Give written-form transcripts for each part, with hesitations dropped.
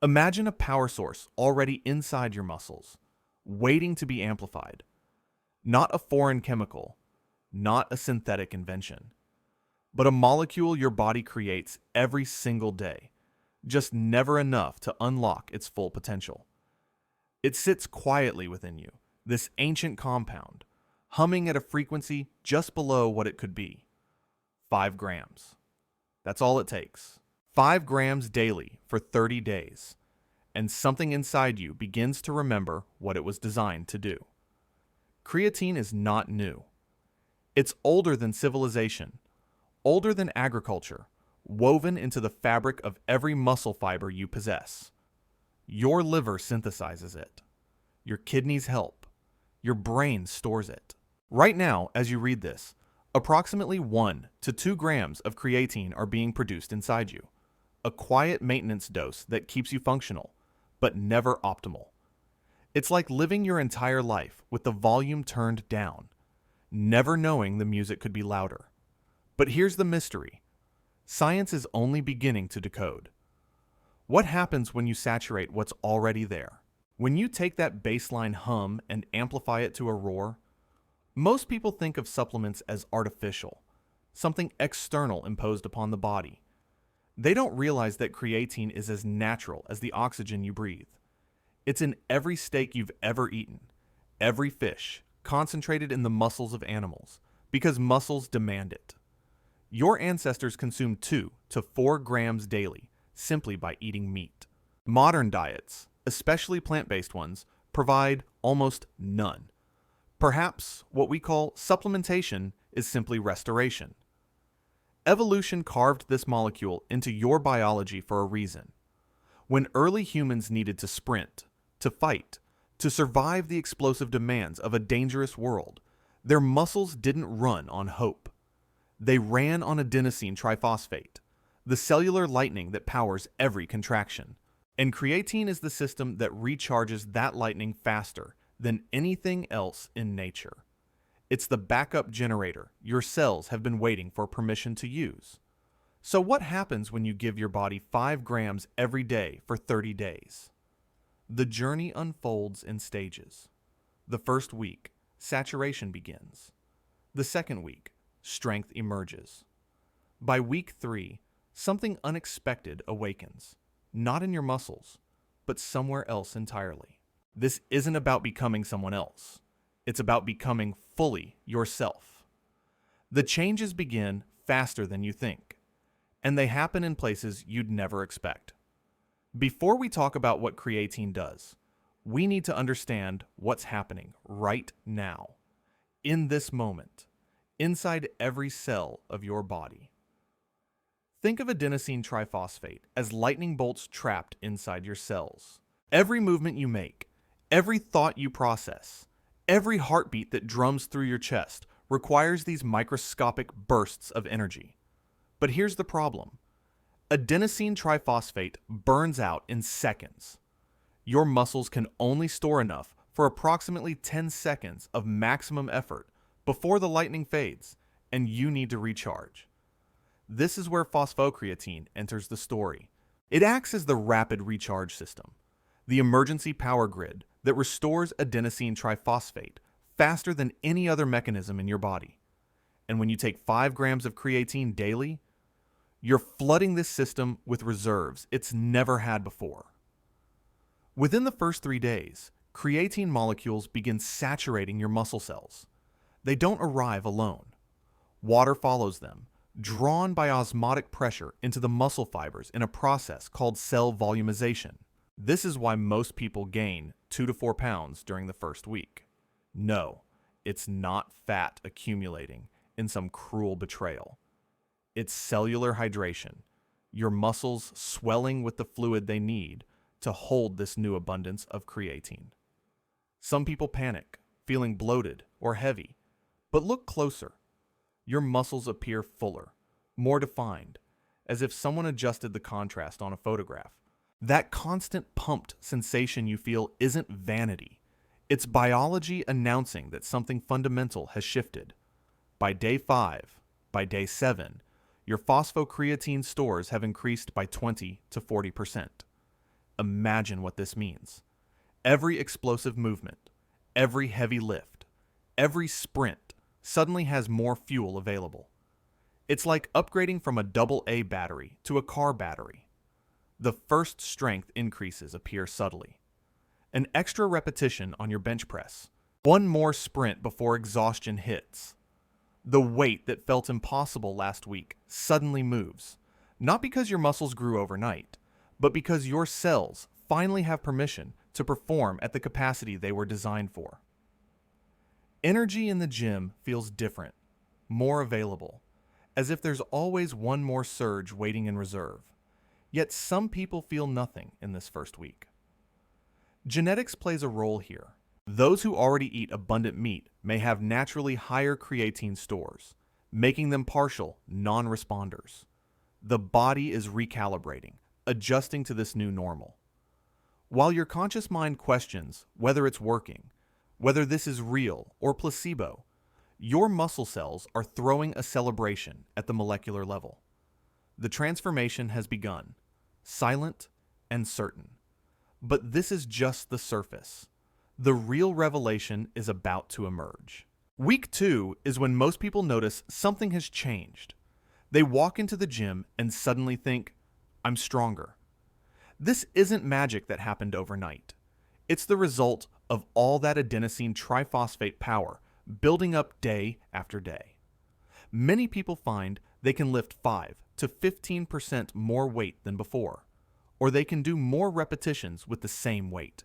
Imagine a power source already inside your muscles, waiting to be amplified. Not a foreign chemical, not a synthetic invention, but a molecule your body creates every single day, just never enough to unlock its full potential. It sits quietly within you, this ancient compound, humming at a frequency just below what it could be. 5 grams. That's all it takes. 5 grams daily for 30 days, and something inside you begins to remember what it was designed to do. Creatine is not new. It's older than civilization, older than agriculture, woven into the fabric of every muscle fiber you possess. Your liver synthesizes it. Your kidneys help. Your brain stores it. Right now, as you read this, approximately 1 to 2 grams of creatine are being produced inside you. A quiet maintenance dose that keeps you functional, but never optimal. It's like living your entire life with the volume turned down, never knowing the music could be louder. But here's the mystery. Science is only beginning to decode. What happens when you saturate what's already there? When you take that baseline hum and amplify it to a roar, most people think of supplements as artificial, something external imposed upon the body. They don't realize that creatine is as natural as the oxygen you breathe. It's in every steak you've ever eaten, every fish, concentrated in the muscles of animals, because muscles demand it. Your ancestors consumed 2 to 4 grams daily simply by eating meat. Modern diets, especially plant-based ones, provide almost none. Perhaps what we call supplementation is simply restoration. Evolution carved this molecule into your biology for a reason. When early humans needed to sprint, to fight, to survive the explosive demands of a dangerous world, their muscles didn't run on hope. They ran on adenosine triphosphate, the cellular lightning that powers every contraction. And creatine is the system that recharges that lightning faster than anything else in nature. It's the backup generator your cells have been waiting for permission to use. So what happens when you give your body 5 grams every day for 30 days? The journey unfolds in stages. The first week, saturation begins. The second week, strength emerges. By week 3, something unexpected awakens, not in your muscles, but somewhere else entirely. This isn't about becoming someone else. It's about becoming fully yourself. The changes begin faster than you think, and they happen in places you'd never expect. Before we talk about what creatine does, we need to understand what's happening right now, in this moment, inside every cell of your body. Think of adenosine triphosphate as lightning bolts trapped inside your cells. Every movement you make, every thought you process, every heartbeat that drums through your chest requires these microscopic bursts of energy. But here's the problem. Adenosine triphosphate burns out in seconds. Your muscles can only store enough for approximately 10 seconds of maximum effort before the lightning fades, and you need to recharge. This is where phosphocreatine enters the story. It acts as the rapid recharge system, the emergency power grid that restores adenosine triphosphate faster than any other mechanism in your body. And when you take 5 grams of creatine daily, you're flooding this system with reserves it's never had before. Within the first 3 days, creatine molecules begin saturating your muscle cells. They don't arrive alone. Water follows them, drawn by osmotic pressure into the muscle fibers in a process called cell volumization. This is why most people gain 2 to 4 pounds during the first week. No, it's not fat accumulating in some cruel betrayal. It's cellular hydration, your muscles swelling with the fluid they need to hold this new abundance of creatine. Some people panic, feeling bloated or heavy, but look closer. Your muscles appear fuller, more defined, as if someone adjusted the contrast on a photograph. That constant pumped sensation you feel isn't vanity. It's biology announcing that something fundamental has shifted. By day 5, by day 7, your phosphocreatine stores have increased by 20 to 40%. imagine what this means. Every explosive movement, every heavy lift, every sprint suddenly has more fuel available. It's like upgrading from a AA battery to a car battery. The first strength increases appear subtly. An extra repetition on your bench press. One more sprint before exhaustion hits. The weight that felt impossible last week suddenly moves, not because your muscles grew overnight, but because your cells finally have permission to perform at the capacity they were designed for. Energy in the gym feels different, more available, as if there's always one more surge waiting in reserve. Yet some people feel nothing in this first week. Genetics plays a role here. Those who already eat abundant meat may have naturally higher creatine stores, making them partial non-responders. The body is recalibrating, adjusting to this new normal. While your conscious mind questions whether it's working, whether this is real or placebo, your muscle cells are throwing a celebration at the molecular level. The transformation has begun, silent and certain. But this is just the surface. The real revelation is about to emerge. Week 2 is when most people notice something has changed. They walk into the gym and suddenly think, I'm stronger. This isn't magic that happened overnight. It's the result of all that adenosine triphosphate power building up day after day. Many people find they can lift 5 to 15% more weight than before, or they can do more repetitions with the same weight.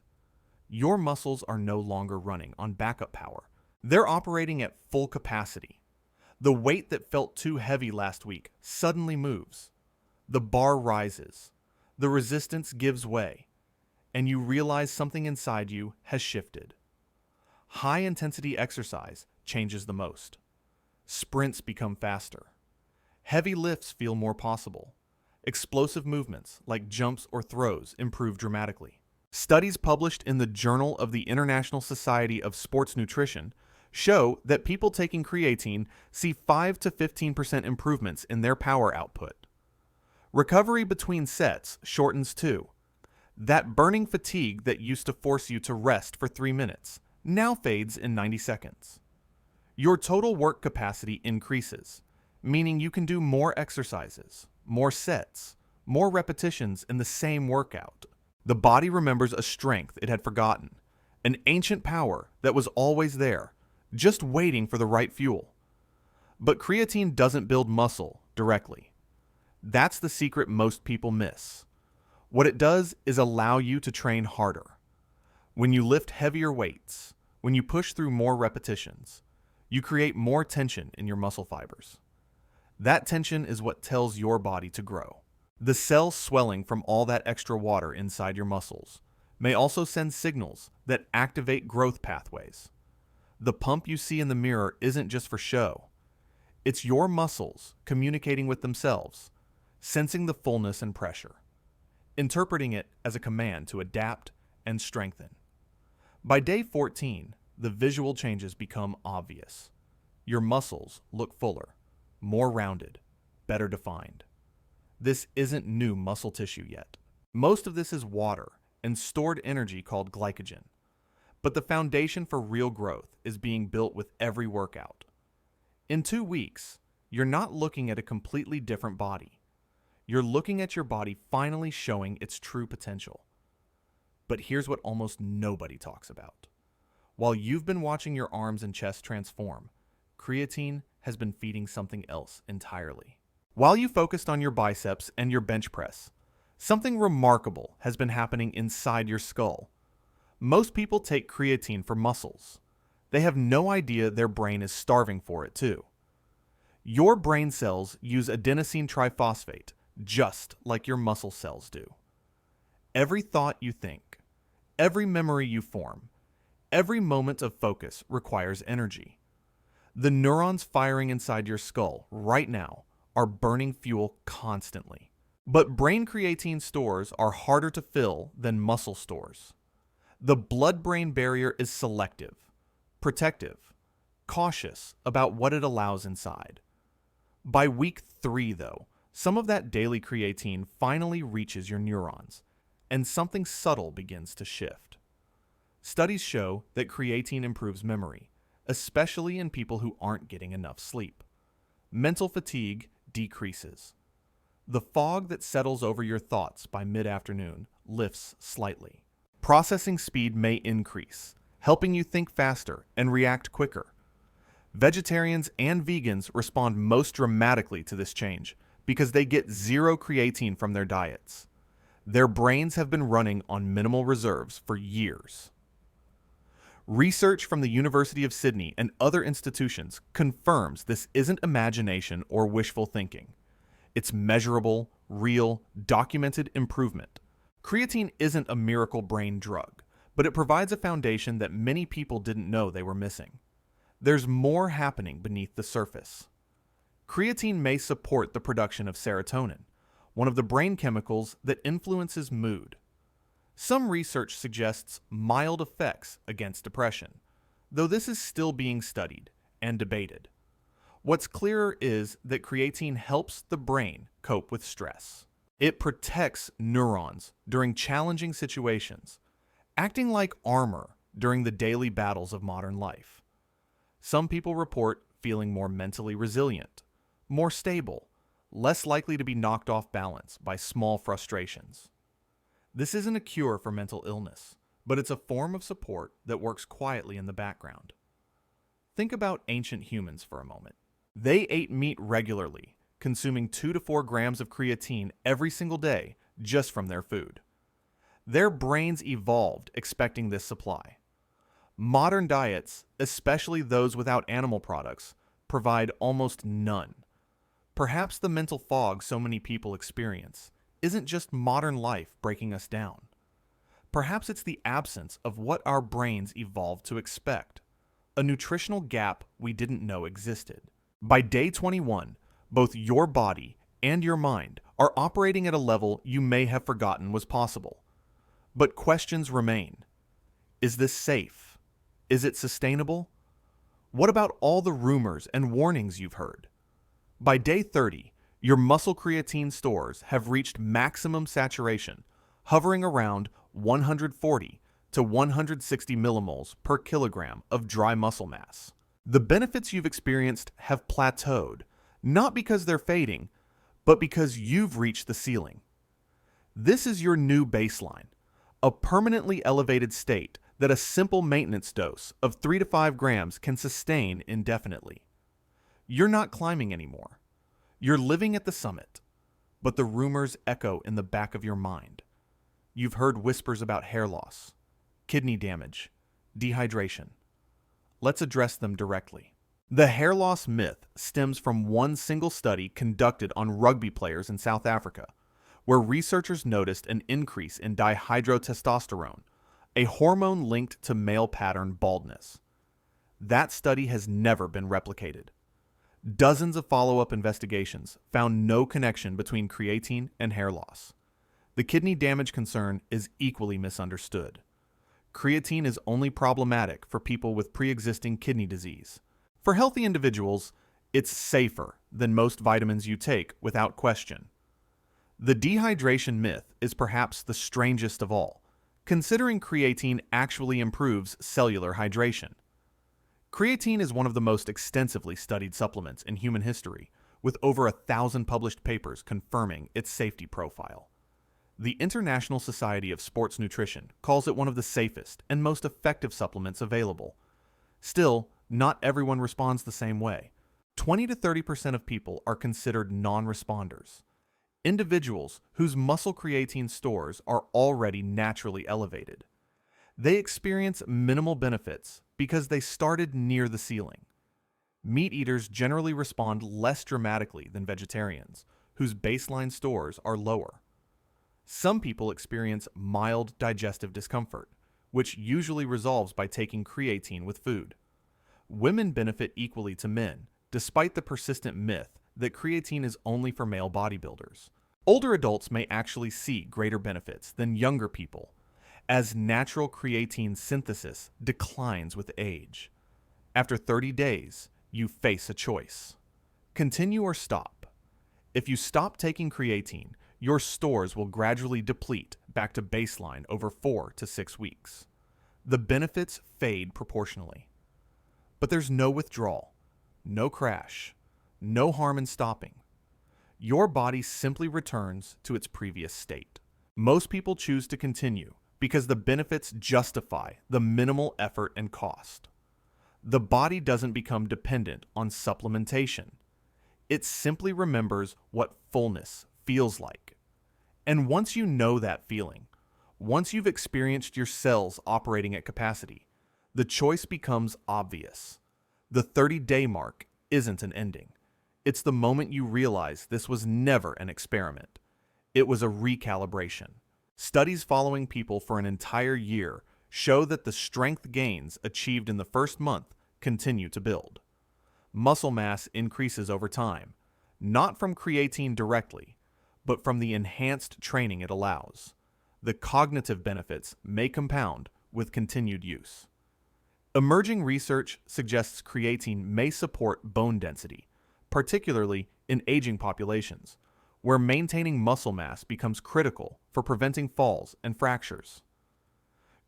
Your muscles are no longer running on backup power. They're operating at full capacity. The weight that felt too heavy last week suddenly moves. The bar rises. The resistance gives way, and you realize something inside you has shifted. High-intensity exercise changes the most. Sprints become faster. Heavy lifts feel more possible. Explosive movements, like jumps or throws, improve dramatically. Studies published in the Journal of the International Society of Sports Nutrition show that people taking creatine see 5 to 15% improvements in their power output. Recovery between sets shortens too. That burning fatigue that used to force you to rest for 3 minutes now fades in 90 seconds. Your total work capacity increases, meaning you can do more exercises, more sets, more repetitions in the same workout. The body remembers a strength it had forgotten, an ancient power that was always there, just waiting for the right fuel. But creatine doesn't build muscle directly. That's the secret most people miss. What it does is allow you to train harder. When you lift heavier weights, when you push through more repetitions, you create more tension in your muscle fibers. That tension is what tells your body to grow. The cells swelling from all that extra water inside your muscles may also send signals that activate growth pathways. The pump you see in the mirror isn't just for show. It's your muscles communicating with themselves, sensing the fullness and pressure, interpreting it as a command to adapt and strengthen. By day 14, the visual changes become obvious. Your muscles look fuller, more rounded, better defined. This isn't new muscle tissue yet. Most of this is water and stored energy called glycogen. But the foundation for real growth is being built with every workout. In 2 weeks, you're not looking at a completely different body. You're looking at your body finally showing its true potential. But here's what almost nobody talks about. While you've been watching your arms and chest transform, creatine has been feeding something else entirely. While you focused on your biceps and your bench press, something remarkable has been happening inside your skull. Most people take creatine for muscles. They have no idea their brain is starving for it too. Your brain cells use adenosine triphosphate just like your muscle cells do. Every thought you think, every memory you form, every moment of focus requires energy. The neurons firing inside your skull right now are burning fuel constantly. But brain creatine stores are harder to fill than muscle stores. The blood-brain barrier is selective, protective, cautious about what it allows inside. By week 3, though, some of that daily creatine finally reaches your neurons, and something subtle begins to shift. Studies show that creatine improves memory, especially in people who aren't getting enough sleep. Mental fatigue decreases. The fog that settles over your thoughts by mid-afternoon lifts slightly. Processing speed may increase, helping you think faster and react quicker. Vegetarians and vegans respond most dramatically to this change because they get zero creatine from their diets. Their brains have been running on minimal reserves for years. Research from the University of Sydney and other institutions confirms this isn't imagination or wishful thinking. It's measurable, real, documented improvement. Creatine isn't a miracle brain drug, but it provides a foundation that many people didn't know they were missing. There's more happening beneath the surface. Creatine may support the production of serotonin, one of the brain chemicals that influences mood. Some research suggests mild effects against depression, though this is still being studied and debated. What's clearer is that creatine helps the brain cope with stress. It protects neurons during challenging situations, acting like armor during the daily battles of modern life. Some people report feeling more mentally resilient, more stable, less likely to be knocked off balance by small frustrations. This isn't a cure for mental illness, but it's a form of support that works quietly in the background. Think about ancient humans for a moment. They ate meat regularly, consuming 2 to 4 grams of creatine every single day just from their food. Their brains evolved expecting this supply. Modern diets, especially those without animal products, provide almost none. Perhaps the mental fog so many people experience isn't just modern life breaking us down. Perhaps it's the absence of what our brains evolved to expect, a nutritional gap we didn't know existed. By day 21, both your body and your mind are operating at a level you may have forgotten was possible. But questions remain. Is this safe? Is it sustainable? What about all the rumors and warnings you've heard? By day 30, your muscle creatine stores have reached maximum saturation, hovering around 140 to 160 millimoles per kilogram of dry muscle mass. The benefits you've experienced have plateaued, not because they're fading, but because you've reached the ceiling. This is your new baseline, a permanently elevated state that a simple maintenance dose of 3 to 5 grams can sustain indefinitely. You're not climbing anymore. You're living at the summit, but the rumors echo in the back of your mind. You've heard whispers about hair loss, kidney damage, dehydration. Let's address them directly. The hair loss myth stems from one single study conducted on rugby players in South Africa, where researchers noticed an increase in dihydrotestosterone, a hormone linked to male pattern baldness. That study has never been replicated. Dozens of follow-up investigations found no connection between creatine and hair loss. The kidney damage concern is equally misunderstood. Creatine is only problematic for people with pre-existing kidney disease. For healthy individuals, it's safer than most vitamins you take without question. The dehydration myth is perhaps the strangest of all, considering creatine actually improves cellular hydration. Creatine is one of the most extensively studied supplements in human history, with over 1,000 published papers confirming its safety profile. The International Society of Sports Nutrition calls it one of the safest and most effective supplements available. Still, not everyone responds the same way. 20 to 30% of people are considered non-responders. Individuals whose muscle creatine stores are already naturally elevated. They experience minimal benefits because they started near the ceiling. Meat eaters generally respond less dramatically than vegetarians, whose baseline stores are lower. Some people experience mild digestive discomfort, which usually resolves by taking creatine with food. Women benefit equally to men, despite the persistent myth that creatine is only for male bodybuilders. Older adults may actually see greater benefits than younger people, as natural creatine synthesis declines with age. After 30 days, you face a choice. Continue or stop. If you stop taking creatine, your stores will gradually deplete back to baseline over 4 to 6 weeks. The benefits fade proportionally. But there's no withdrawal, no crash, no harm in stopping. Your body simply returns to its previous state. Most people choose to continue because the benefits justify the minimal effort and cost. The body doesn't become dependent on supplementation. It simply remembers what fullness feels like. And once you know that feeling, once you've experienced your cells operating at capacity, the choice becomes obvious. The 30-day mark isn't an ending. It's the moment you realize this was never an experiment. It was a recalibration. Studies following people for an entire year show that the strength gains achieved in the first month continue to build. Muscle mass increases over time, not from creatine directly, but from the enhanced training it allows. The cognitive benefits may compound with continued use. Emerging research suggests creatine may support bone density, particularly in aging populations, where maintaining muscle mass becomes critical for preventing falls and fractures.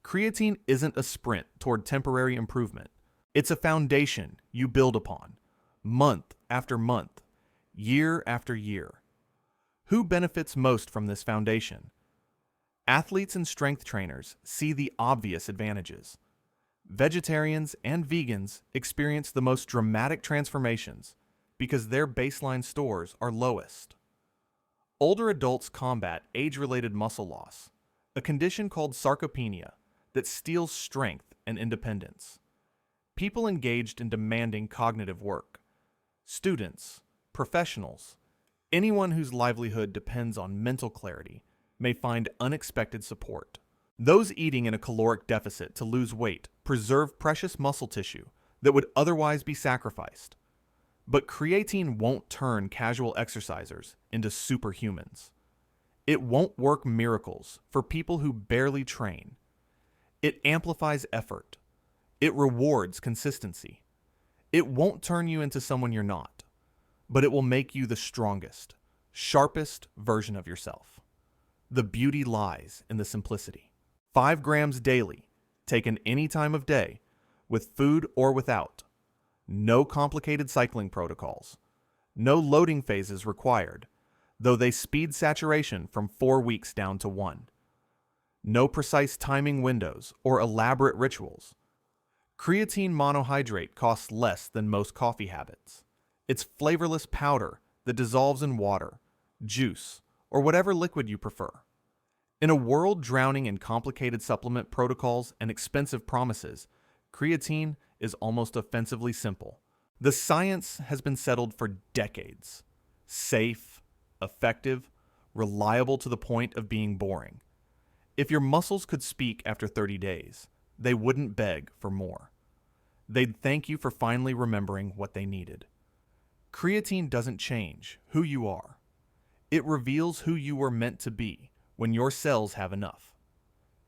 Creatine isn't a sprint toward temporary improvement. It's a foundation you build upon, month after month, year after year. Who benefits most from this foundation? Athletes and strength trainers see the obvious advantages. Vegetarians and vegans experience the most dramatic transformations because their baseline stores are lowest. Older adults combat age-related muscle loss, a condition called sarcopenia that steals strength and independence. People engaged in demanding cognitive work, students, professionals, anyone whose livelihood depends on mental clarity may find unexpected support. Those eating in a caloric deficit to lose weight preserve precious muscle tissue that would otherwise be sacrificed. But creatine won't turn casual exercisers into superhumans. It won't work miracles for people who barely train. It amplifies effort. It rewards consistency. It won't turn you into someone you're not, but it will make you the strongest, sharpest version of yourself. The beauty lies in the simplicity. 5 grams daily, taken any time of day, with food or without. No complicated cycling protocols. No loading phases required, though they speed saturation from 4 weeks down to 1. No precise timing windows or elaborate rituals. Creatine monohydrate costs less than most coffee habits. It's flavorless powder that dissolves in water, juice, or whatever liquid you prefer. In a world drowning in complicated supplement protocols and expensive promises, creatine is almost offensively simple. The science has been settled for decades. Safe, effective, reliable to the point of being boring. If your muscles could speak after 30 days, they wouldn't beg for more. They'd thank you for finally remembering what they needed. Creatine doesn't change who you are. It reveals who you were meant to be when your cells have enough.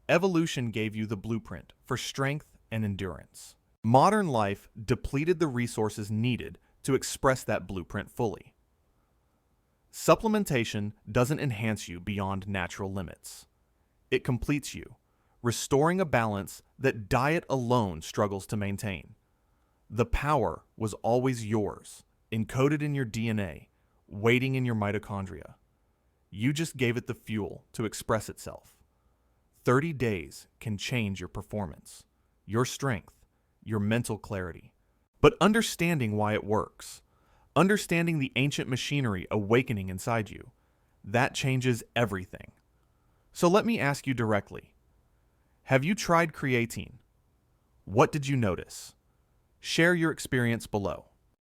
Evolution gave you the blueprint for strength and endurance. Modern life depleted the resources needed to express that blueprint fully. Supplementation doesn't enhance you beyond natural limits. It completes you, restoring a balance that diet alone struggles to maintain. The power was always yours, encoded in your DNA, waiting in your mitochondria. You just gave it the fuel to express itself. 30 days can change your performance, your strength, your mental clarity. But understanding why it works, understanding the ancient machinery awakening inside you, that changes everything. So let me ask you directly. Have you tried creatine? What did you notice? Share your experience below.